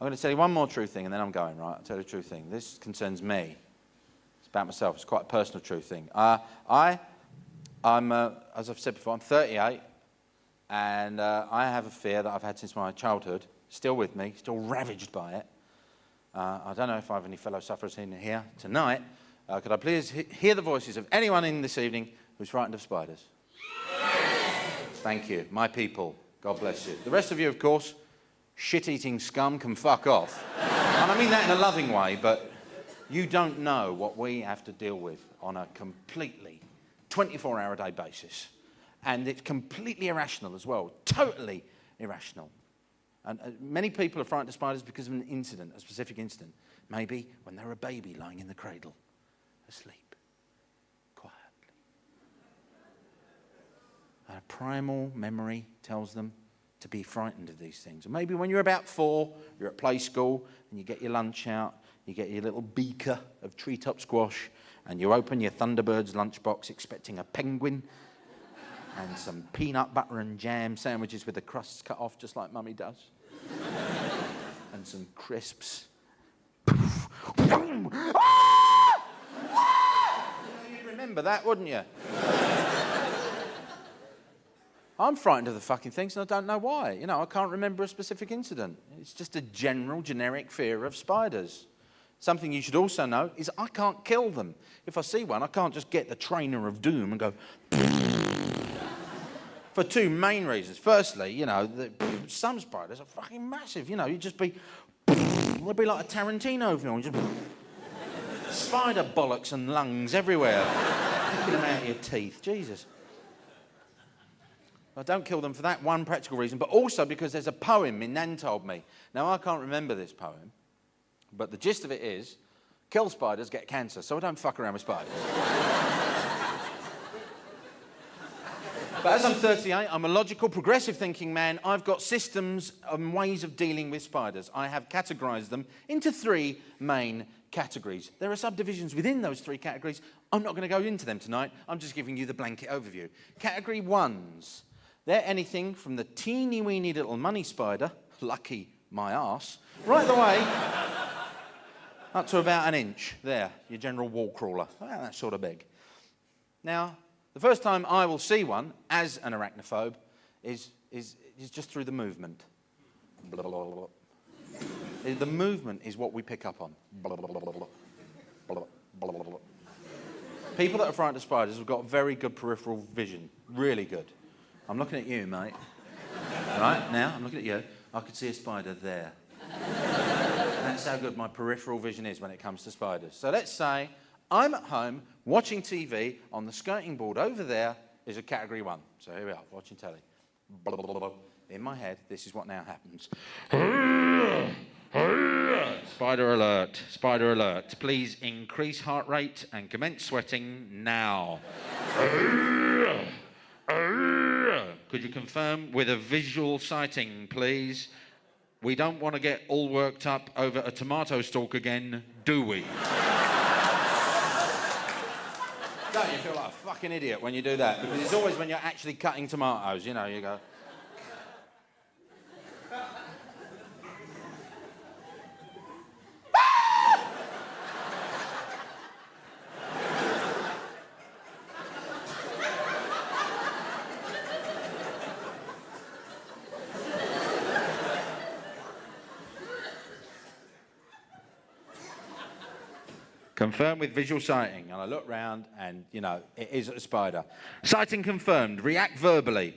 I'm going to tell you one more true thing, and then I'm going, right? I'll tell you a true thing. This concerns me. It's about myself. It's quite a personal true thing. I'm, as I've said before, I'm 38, and I have a fear that I've had since my childhood, still with me, still ravaged by it. I don't know if I have any fellow sufferers in here tonight. Could I please hear the voices of anyone in this evening who's frightened of spiders? Thank you. My people. God bless you. The rest of you, of course, shit-eating scum, can fuck off. And I mean that in a loving way, but you don't know what we have to deal with on a completely 24-hour-a-day basis. And it's completely irrational as well. Totally irrational. And many people are frightened of spiders because of an incident, a specific incident. Maybe when they were a baby lying in the cradle, asleep, quietly. And a primal memory tells them to be frightened of these things. Or maybe when you're about 4, you're at play school, and you get your lunch out, you get your little beaker of treetop squash, and you open your Thunderbird's lunchbox expecting a penguin and some peanut butter and jam sandwiches with the crusts cut off just like Mummy does. And some crisps. You'd remember that, wouldn't you? I'm frightened of the fucking things and I don't know why. You know, I can't remember a specific incident. It's just a general, generic fear of spiders. Something you should also know is I can't kill them. If I see one, I can't just get the trainer of doom and go... For 2 main reasons. Firstly, you know, some spiders are fucking massive. You know, you'd just be... It'd be like a Tarantino film. Just spider bollocks and lungs everywhere. Picking them out of your teeth. Jesus. I don't kill them for that one practical reason, but also because there's a poem my nan told me. Now, I can't remember this poem, but the gist of it is, kill spiders, get cancer, so I don't fuck around with spiders. But as I'm 38, I'm a logical, progressive thinking man. I've got systems and ways of dealing with spiders. I have categorised them into 3 main categories. There are subdivisions within those 3 categories. I'm not going to go into them tonight. I'm just giving you the blanket overview. Category 1s. They're anything from the teeny-weeny little money spider, lucky my arse, right the way up to about 1 inch. There, your general wall crawler. About that sort of big. Now, the first time I will see one as an arachnophobe is just through the movement. Blah, blah, blah, blah. The movement is what we pick up on. Blah, blah, blah, blah, blah, blah, blah, blah, blah. People that are frightened of spiders have got very good peripheral vision. Really good. I'm looking at you, mate. Right, now, I'm looking at you. I could see a spider there. That's how good my peripheral vision is when it comes to spiders. So let's say I'm at home watching TV on the skirting board. Over there is a category 1. So here we are, watching telly. Blah, blah, blah, blah. In my head, this is what now happens. Spider alert, spider alert. Please increase heart rate and commence sweating now. Could you confirm with a visual sighting, please? We don't want to get all worked up over a tomato stalk again, do we? Don't you feel like a fucking idiot when you do that? Because it's always when you're actually cutting tomatoes, you know, you go... Confirmed with visual sighting. And I look round and, you know, it is a spider. Sighting confirmed. React verbally.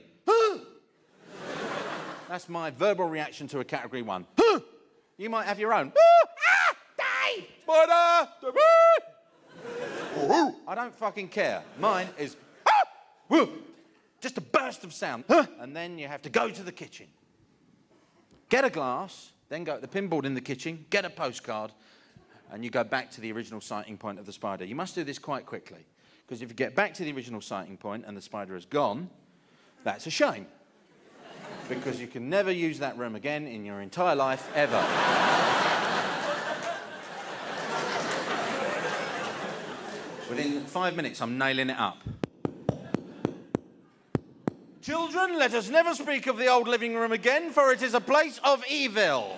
That's my verbal reaction to a category 1. You might have your own. Dave! Spider! I don't fucking care. Mine is just a burst of sound. And then you have to go to the kitchen. Get a glass, then go to the pinboard in the kitchen, get a postcard, and you go back to the original sighting point of the spider. You must do this quite quickly, because if you get back to the original sighting point and the spider is gone, that's a shame, because you can never use that room again in your entire life, ever. Within 5 minutes, I'm nailing it up. Children, let us never speak of the old living room again, for it is a place of evil.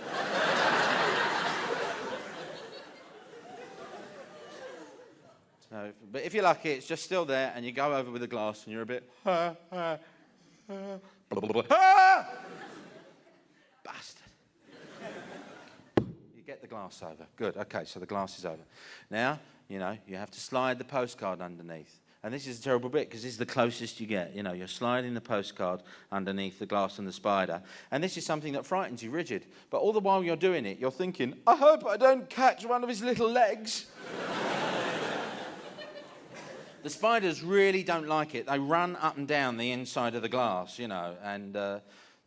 But if you're lucky, it's just still there, and you go over with the glass, and you're a bit... Bastard. You get the glass over. Good, okay, so the glass is over. Now, you know, you have to slide the postcard underneath. And this is a terrible bit, because this is the closest you get. You know, you're sliding the postcard underneath the glass and the spider. And this is something that frightens you rigid. But all the while you're doing it, you're thinking, I hope I don't catch one of his little legs. The spiders really don't like it. They run up and down the inside of the glass, you know, and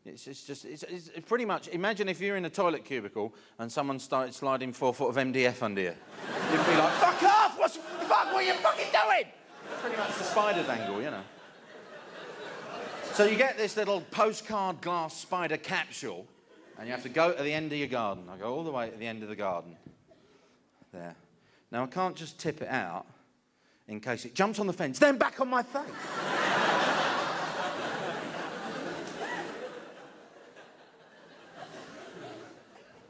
it's pretty much, imagine if you're in a toilet cubicle and someone started sliding 4 foot of MDF under you. You'd be like, fuck off! What are you fucking doing? That's pretty much the spider's angle, you know. So you get this little postcard glass spider capsule, and you have to go to the end of your garden. I go all the way to the end of the garden. There. Now, I can't just tip it out in case it jumps on the fence, then back on my face.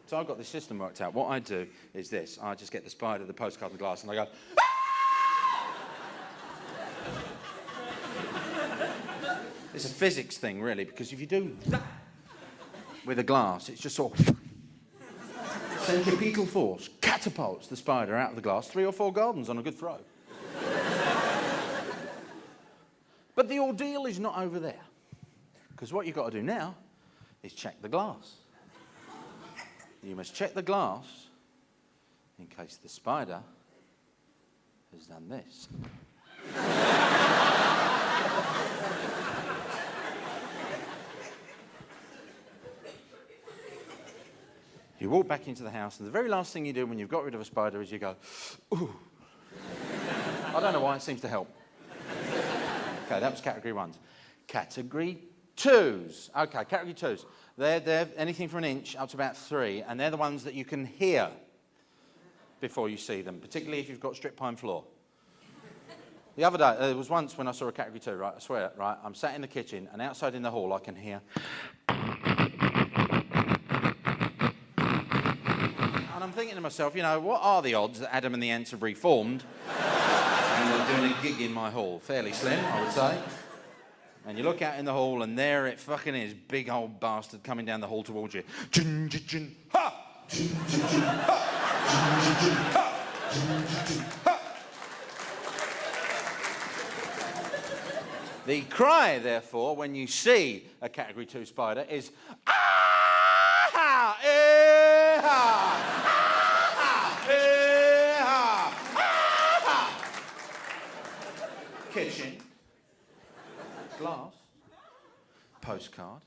So I've got this system worked out. What I do is this. I just get the spider, the postcard and the glass, and I go... It's a physics thing, really, because if you do that with a glass, it's just sort of... centripetal force catapults the spider out of the glass 3 or 4 gardens on a good throw. But the ordeal is not over there, because what you've got to do now is check the glass. You must check the glass in case the spider has done this. You walk back into the house, and the very last thing you do when you've got rid of a spider is you go, ooh. I don't know why, it seems to help. Okay, that was category 1s. Category 2s. Okay, category 2s. They're anything from 1 inch up to about 3, and they're the ones that you can hear before you see them, particularly if you've got strip pine floor. The other day, there was once when I saw a category 2, right, I swear, right, I'm sat in the kitchen, and outside in the hall I can hear... And I'm thinking to myself, you know, what are the odds that Adam and the Ants have reformed and they're doing a gig in my hall? Fairly slim, I would say. And you look out in the hall, and there it fucking is, big old bastard coming down the hall towards you. Jin, jin, jin, ha! Jin, jin, jin, ha! Jin, jin, jin, ha! Jin, jin, jin, ha! The cry, therefore, when you see a category 2 spider is ah! Eh-ha! Ah! Eh-ha! Ah! Kitchen. Glass, postcard.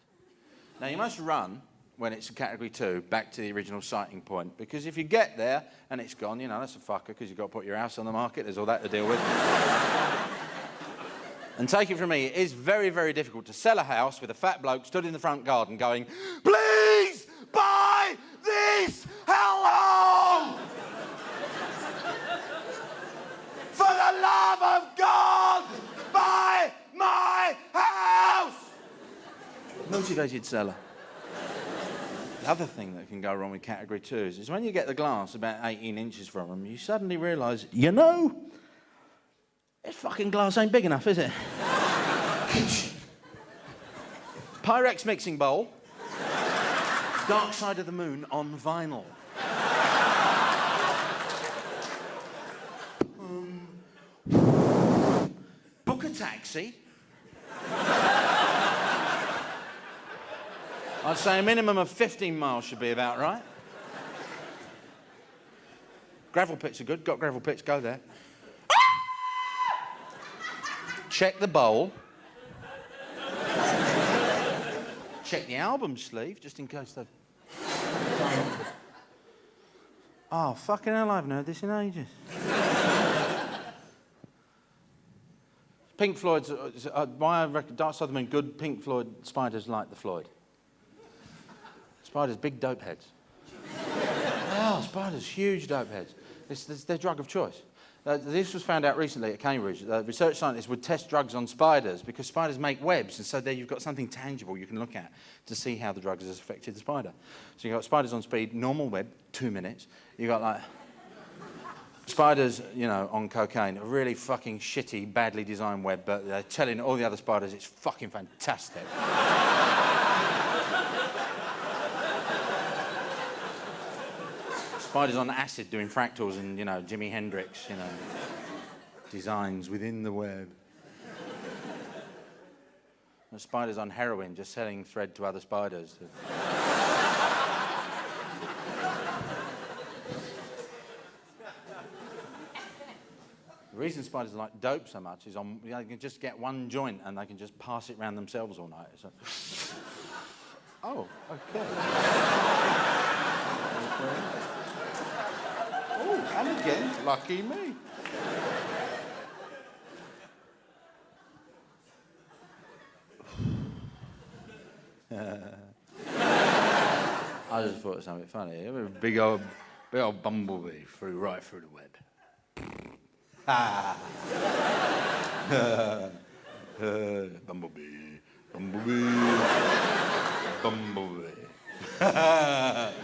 Now, you must run, when it's a category 2, back to the original sighting point, because if you get there and it's gone, you know, that's a fucker, because you've got to put your house on the market, there's all that to deal with. And take it from me, it is very, very difficult to sell a house with a fat bloke stood in the front garden going, please buy this hellhole! For the love of God, buy my house! Motivated seller. The other thing that can go wrong with category 2s is when you get the glass about 18 inches from them, you suddenly realise, you know, this fucking glass ain't big enough, is it? Pyrex mixing bowl. Dark Side of the Moon on vinyl. Book a taxi. I'd say a minimum of 15 miles should be about right. Gravel pits are good. Got gravel pits, go there. Check the bowl. Check the album sleeve, just in case they've... Oh, fucking hell, I haven't heard this in ages. Pink Floyd's... why I reckon Dark Side of the Moon, good Pink Floyd spiders like the Floyd. Spiders, big dope heads. Oh, spiders, huge dope heads. It's their drug of choice. This was found out recently at Cambridge. Research scientists would test drugs on spiders because spiders make webs, and so there you've got something tangible you can look at to see how the drug has affected the spider. So you've got spiders on speed, normal web, 2 minutes. You've got like Spiders, you know, on cocaine, a really fucking shitty, badly designed web, but they're telling all the other spiders it's fucking fantastic. Spiders on acid doing fractals and, you know, Jimi Hendrix, you know, designs within the web. And spiders on heroin just selling thread to other spiders. The reason spiders like dope so much is they can just get one joint and they can just pass it around themselves all night. So, oh, okay. Oh, and again, lucky me. I just thought of something funny. A big old bumblebee flew right through the web. Bumblebee, bumblebee, bumblebee. I'm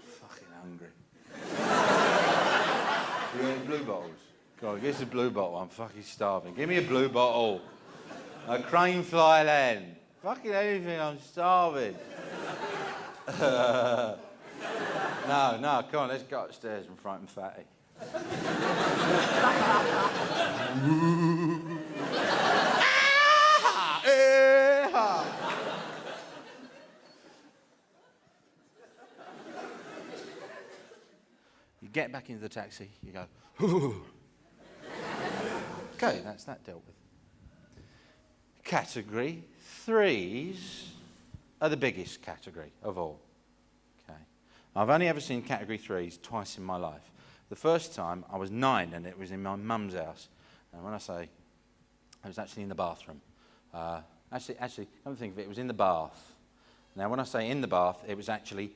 fucking hungry. You want blue bottles? God, give us a blue bottle. I'm fucking starving. Give me a blue bottle. A crane fly then. Fucking anything, I'm starving. No, come on, let's go upstairs and frighten Fatty. You get back into the taxi, you go, okay, that's that dealt with. Category 3s are the biggest category of all. Okay, I've only ever seen category 3s twice in my life. The first time I was 9 and it was in my mum's house. And when I say, it was actually in the bathroom. Actually, come to think of it, it was in the bath. Now, when I say in the bath, it was actually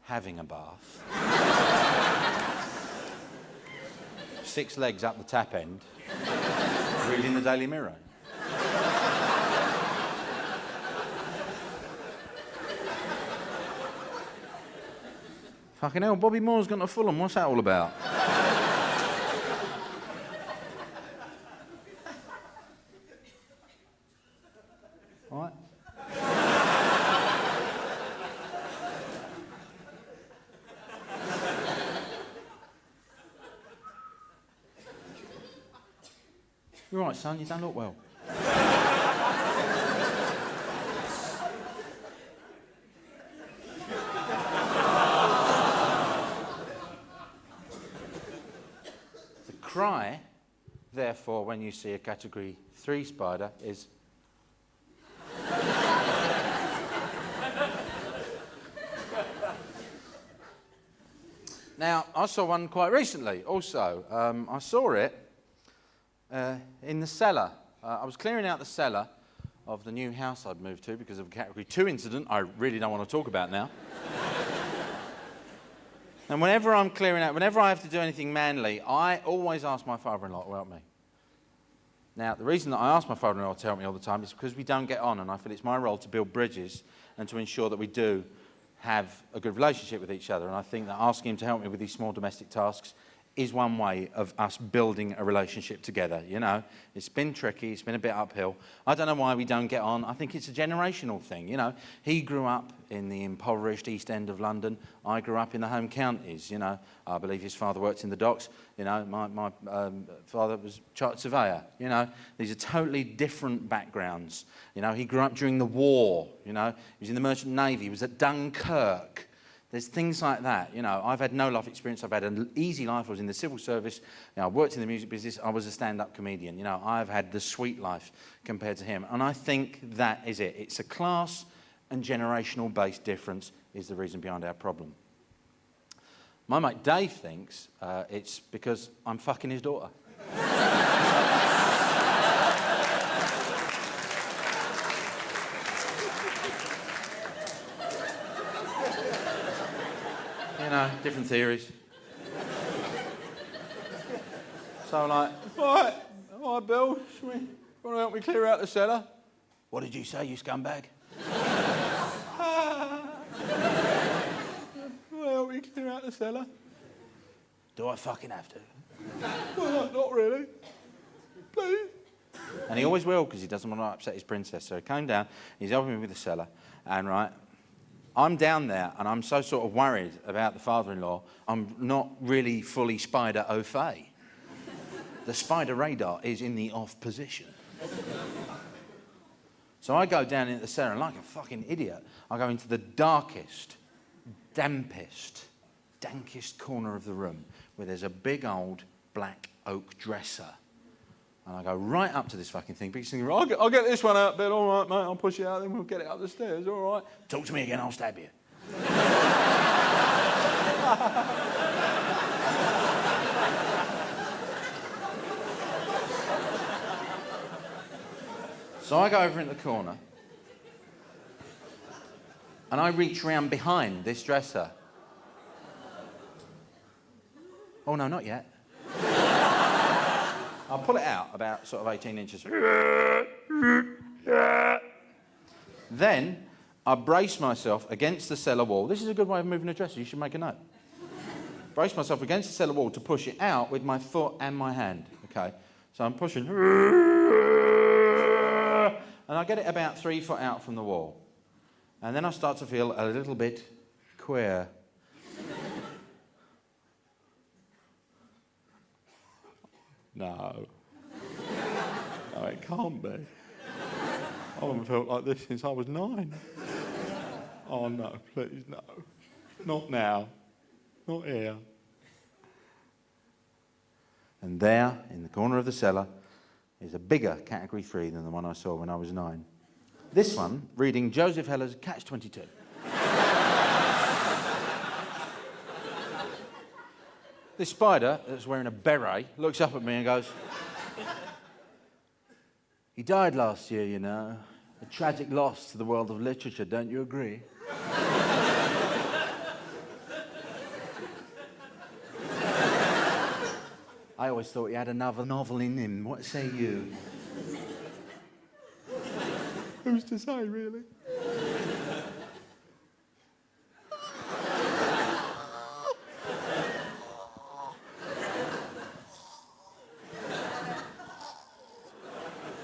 having a bath. 6 legs up the tap end, reading the Daily Mirror. Fucking hell, Bobby Moore's gone to Fulham. What's that all about? All right. You're right, son. You don't look well. Cry, therefore, when you see a category 3 spider is... Now, I saw one quite recently also. I saw it in the cellar. I was clearing out the cellar of the new house I'd moved to because of a category 2 incident I really don't want to talk about now. And whenever I'm clearing out, whenever I have to do anything manly, I always ask my father-in-law to help me. Now, the reason that I ask my father-in-law to help me all the time is because we don't get on, and I feel it's my role to build bridges and to ensure that we do have a good relationship with each other. And I think that asking him to help me with these small domestic tasks is one way of us building a relationship together, you know. It's been tricky, it's been a bit uphill. I don't know why we don't get on. I think it's a generational thing, you know. He grew up in the impoverished East End of London. I grew up in the home counties, you know. I believe his father worked in the docks. You know, my father was chartered surveyor, you know. These are totally different backgrounds. You know, he grew up during the war, you know. He was in the Merchant Navy, he was at Dunkirk. There's things like that, you know. I've had no life experience. I've had an easy life. I was in the civil service. You know, I worked in the music business. I was a stand-up comedian. You know, I've had the sweet life compared to him. And I think that is it. It's a class and generational-based difference is the reason behind our problem. My mate Dave thinks it's because I'm fucking his daughter. You know, different theories. So I'm like, all right, Bill, want to help me clear out the cellar? What did you say, you scumbag? Help me clear out the cellar? Do I fucking have to? Well, not really. Please. And he always will, because he doesn't want to upset his princess. So he came down, he's helping me with the cellar, and right, I'm down there, and I'm so sort of worried about the father-in-law, I'm not really fully spider au fait. The spider radar is in the off position. So I go down into the cellar, and like a fucking idiot, I go into the darkest, dampest, dankest corner of the room, where there's a big old black oak dresser. And I go right up to this fucking thing, big thing, I'll get this one out, Bill, all right, mate, I'll push it out, then we'll get it up the stairs, all right. Talk to me again, I'll stab you. So I go over in the corner, and I reach round behind this dresser. Oh, no, not yet. I'll pull it out about sort of 18 inches. Then I brace myself against the cellar wall. This is a good way of moving a dresser. You should make a note. Brace myself against the cellar wall to push it out with my foot and my hand. Okay, so I'm pushing. And I get it about 3 foot out from the wall. And then I start to feel a little bit queer. No. No, it can't be. I haven't felt like this since I was 9. Oh, no, please, no. Not now. Not here. And there, in the corner of the cellar, is a bigger Category 3 than the one I saw when I was 9. This one, reading Joseph Heller's Catch-22. This spider, that's wearing a beret, looks up at me and goes, "He died last year, you know. A tragic loss to the world of literature, don't you agree?" I always thought he had another novel in him. What say you? Who's to say, really?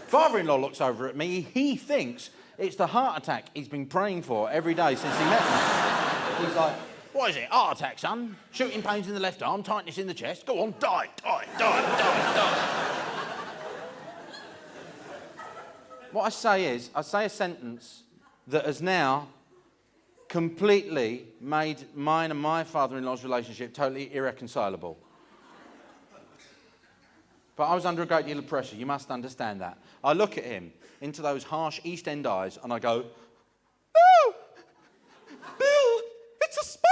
Father-in-law looks over at me. He thinks it's the heart attack he's been praying for every day since he met me. He's like, "What is it? Heart attack, son? Shooting pains in the left arm, tightness in the chest. Go on, die, die, die, die, die." What I say is, I say a sentence that has now completely made mine and my father-in-law's relationship totally irreconcilable. But I was under a great deal of pressure, you must understand that. I look at him into those harsh East End eyes and I go, "No! Bill, it's a spider!"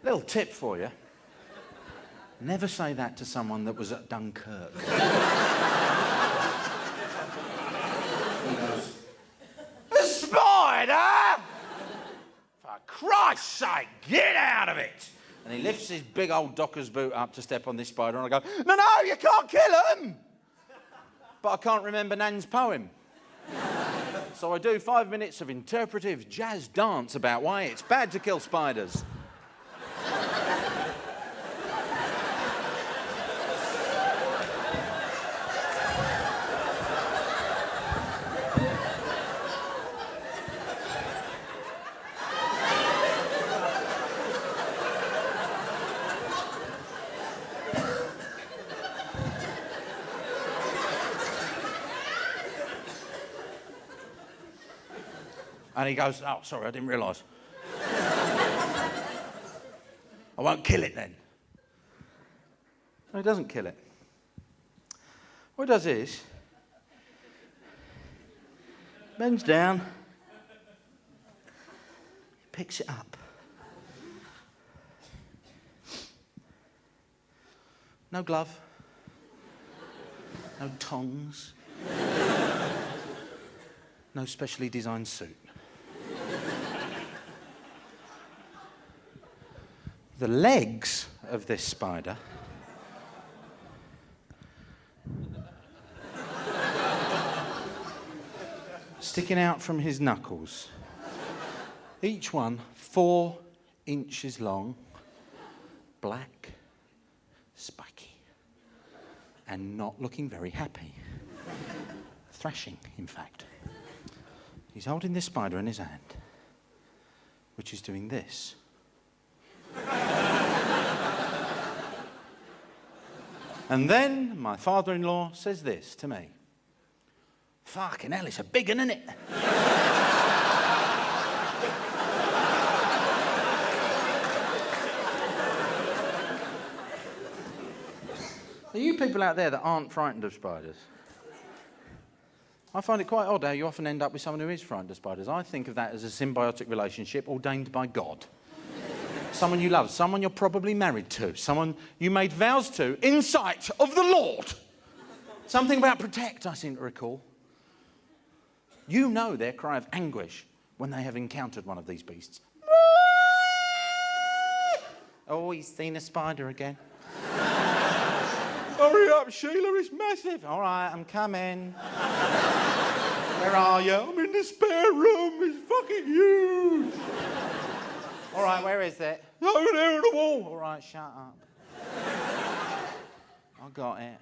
Little tip for you. Never say that to someone that was at Dunkirk. He goes, "The spider? For Christ's sake, get out of it!" And he lifts his big old docker's boot up to step on this spider, and I go, "No, no, you can't kill him!" But I can't remember Nan's poem. So I do 5 minutes of interpretive jazz dance about why it's bad to kill spiders. And he goes, "Oh, sorry, I didn't realise. I won't kill it then." No, he doesn't kill it. What he does is, bends down, picks it up. No glove, no tongs, no specially designed suit. The legs of this spider sticking out from his knuckles. Each one 4 inches long, black, spiky, and not looking very happy. Thrashing, in fact. He's holding this spider in his hand, which is doing this. And then my father-in-law says this to me. Fucking hell, it's a big one, isn't it? Are you people out there that aren't frightened of spiders? I find it quite odd how you often end up with someone who is frightened of spiders. I think of that as a symbiotic relationship ordained by God. Someone you love, someone you're probably married to, someone you made vows to in sight of the Lord. Something about protect, I seem to recall. You know their cry of anguish when they have encountered one of these beasts. Oh, he's seen a spider again. Hurry up, Sheila, it's massive. All right, I'm coming. Where are you? I'm in the spare room, it's fucking huge. All right, where is it? Over there on the wall. All right, shut up. I got it.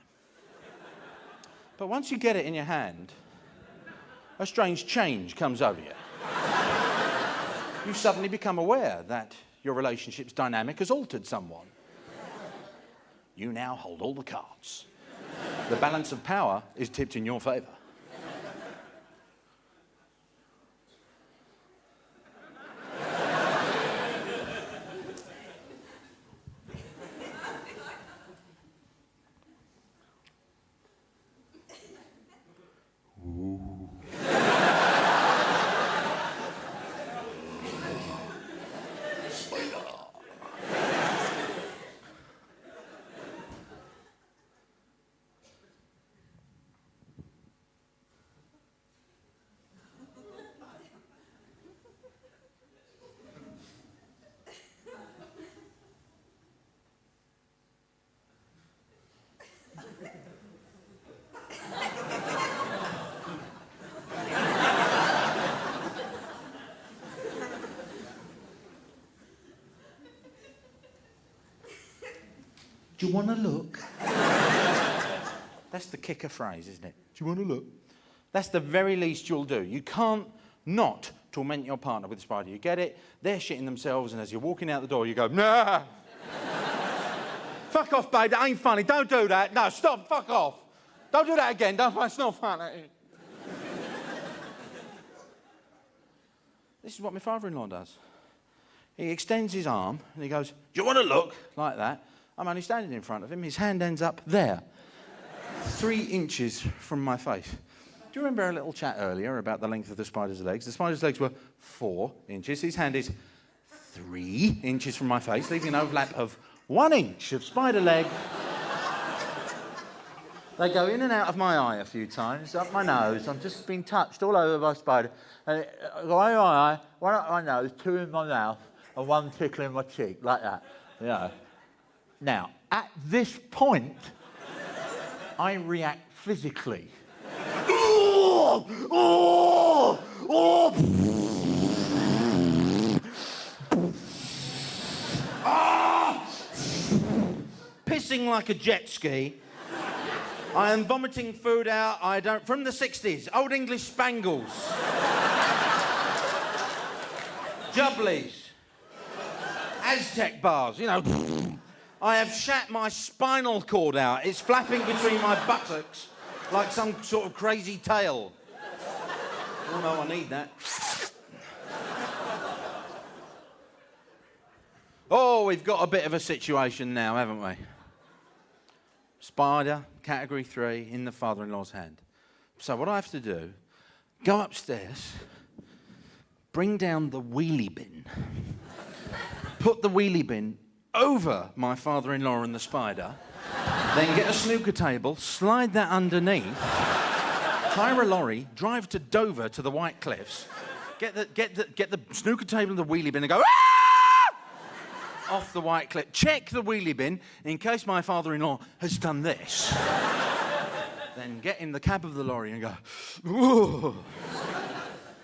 But once you get it in your hand, a strange change comes over you. You suddenly become aware that your relationship's dynamic has altered somewhat. You now hold all the cards. The balance of power is tipped in your favour. Do you want to look? That's the kicker phrase, isn't it? Do you want to look? That's the very least you'll do. You can't not torment your partner with a spider. You get it? They're shitting themselves, and as you're walking out the door, you go, nah! Fuck off, babe, that ain't funny. Don't do that. No, stop, fuck off. Don't do that again. It's not funny. This is what my father-in-law does. He extends his arm, and he goes, do you want to look? Like that. I'm only standing in front of him. His hand ends up there, 3 inches from my face. Do you remember our little chat earlier about the length of the spider's legs? The spider's legs were 4 inches. His hand is 3 inches from my face, leaving an overlap of 1 inch of spider leg. They go in and out of my eye a few times, up my nose. I'm just being touched all over by a spider. And one in my eye, one up my nose, 2 in my mouth, and 1 tickling my cheek, like that. You know. Now, at this point, I react physically. Pissing like a jet ski. I am vomiting food out. From the 60s, Old English spangles, jubblies, Aztec bars, you know. I have shat my spinal cord out. It's flapping between my buttocks like some sort of crazy tail. Oh no, I need that. Oh, we've got a bit of a situation now, haven't we? Spider, category 3, in the father-in-law's hand. So what I have to do, go upstairs, bring down the wheelie bin, put the wheelie bin over my father-in-law and the spider, then get a snooker table, slide that underneath, hire a lorry, drive to Dover to the White Cliffs, get the snooker table and the wheelie bin and go, "Ah!" off the White Cliff. Check the wheelie bin in case my father-in-law has done this. Then get in the cab of the lorry and go, "Ooh."